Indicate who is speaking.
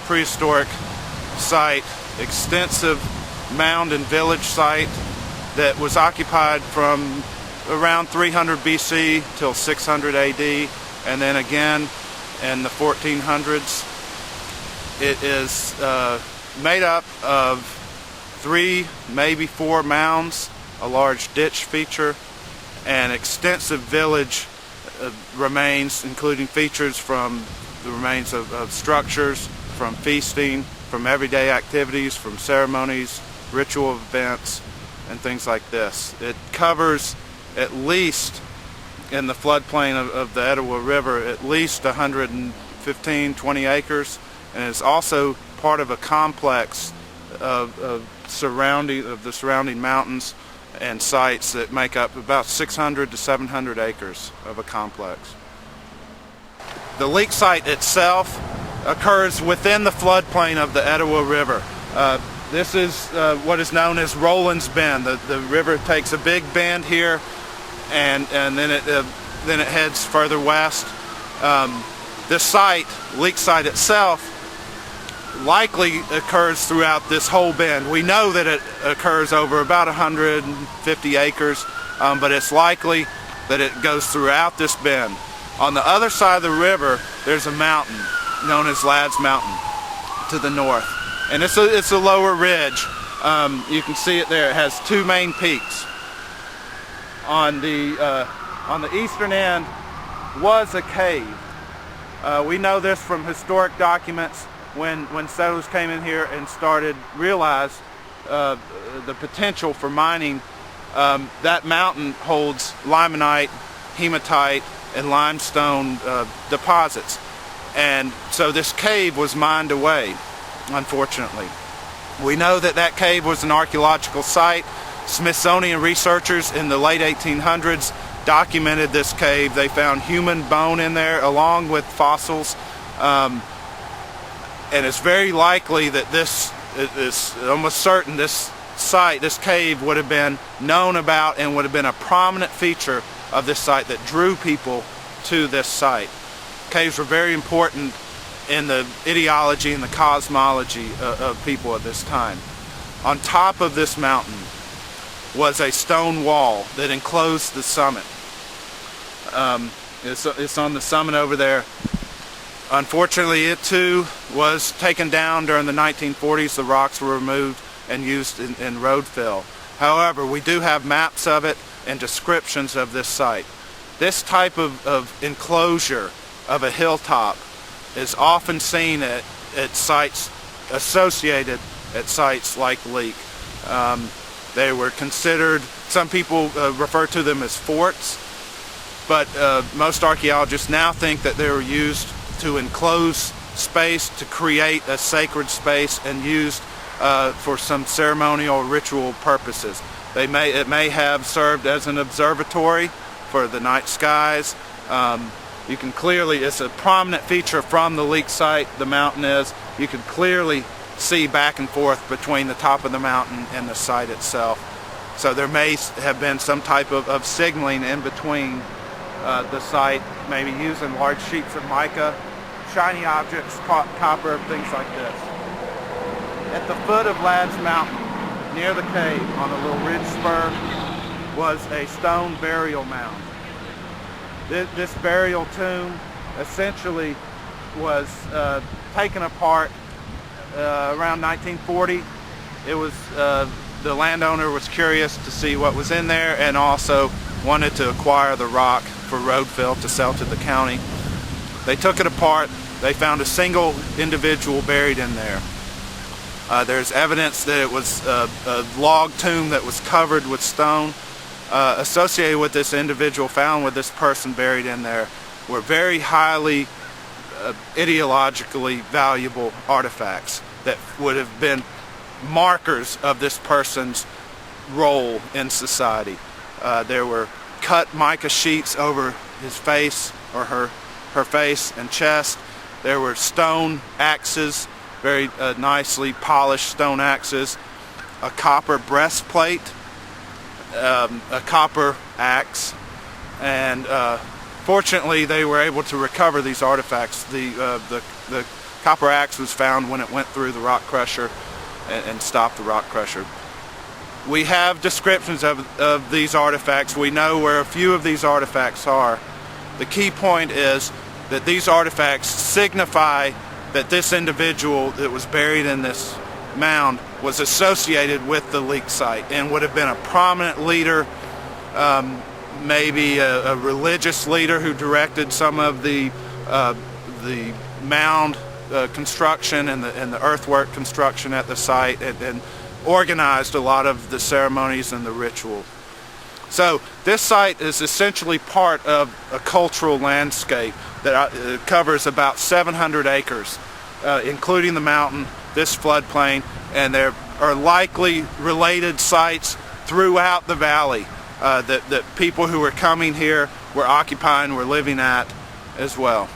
Speaker 1: prehistoric site, extensive mound and village site that was occupied from around 300 BC till 600 AD, and then again in the 1400s. It is made up of 3, maybe 4 mounds, a large ditch feature, and extensive village remains, including features from the remains of structures, from feasting, from everyday activities, from ceremonies, ritual events, and things like this. It covers at least, in the floodplain of the Etowah River, at least 115, 20 acres, and it's also part of a complex of the surrounding mountains and sites that make up about 600 to 700 acres of a complex. The leak site itself occurs within the floodplain of the Etowah River. This is what is known as Roland's Bend. The river takes a big bend here, and then it heads further west. This site, leak site itself, likely occurs throughout this whole bend. We know that it occurs over about 150 acres, but it's likely that it goes throughout this bend. On the other side of the river, there's a mountain known as Ladd's Mountain to the north, and it's a lower ridge. You can see it there. It has 2 main peaks. On the eastern end was a cave. We know this from historic documents. When settlers came in here and realized the potential for mining, that mountain holds limonite, hematite, and limestone deposits. And so this cave was mined away, unfortunately. We know that cave was an archaeological site. Smithsonian researchers in the late 1800s documented this cave. They found human bone in there along with fossils. And it's very likely that this is almost certain this site, this cave, would have been known about and would have been a prominent feature of this site that drew people to this site. Caves were very important in the ideology and the cosmology of people at this time. On top of this mountain was a stone wall that enclosed the summit. It's on the summit over there. Unfortunately, it too was taken down during the 1940s. The rocks were removed and used in road fill. However, we do have maps of it and descriptions of this site. This type of enclosure of a hilltop is often seen at sites associated at sites like Leak. They were considered, some people refer to them as forts, but most archaeologists now think that they were used to enclose space, to create a sacred space, and used for some ceremonial or ritual purposes. It may have served as an observatory for the night skies. You can clearly, it's a prominent feature from the Leak site, the mountain is. You can clearly see back and forth between the top of the mountain and the site itself. So there may have been some type of signaling in between the site, maybe using large sheets of mica, shiny objects, copper, things like this. At the foot of Ladd's Mountain, near the cave, on a little ridge spur, was a stone burial mound. This burial tomb essentially was taken apart around 1940. It was the landowner was curious to see what was in there and also wanted to acquire the rock for road fill to sell to the county. They took it apart. They found a single individual buried in there. There's evidence that it was a log tomb that was covered with stone. Associated with this individual found with this person buried in there were very highly ideologically valuable artifacts that would have been markers of this person's role in society. There were cut mica sheets over his face or her face and chest. There were stone axes, very nicely polished stone axes, a copper breastplate, a copper axe, and fortunately they were able to recover these artifacts. The Copper axe was found when it went through the rock crusher and stopped the rock crusher. We have descriptions of these artifacts. We know where a few of these artifacts are. The key point is that these artifacts signify that this individual that was buried in this mound was associated with the leak site and would have been a prominent leader, maybe a religious leader who directed some of the mound construction and the earthwork construction at the site, and organized a lot of the ceremonies and the ritual. So this site is essentially part of a cultural landscape that covers about 700 acres, including the mountain, this floodplain, and there are likely related sites throughout the valley that people who were coming here were occupying, were living at as well.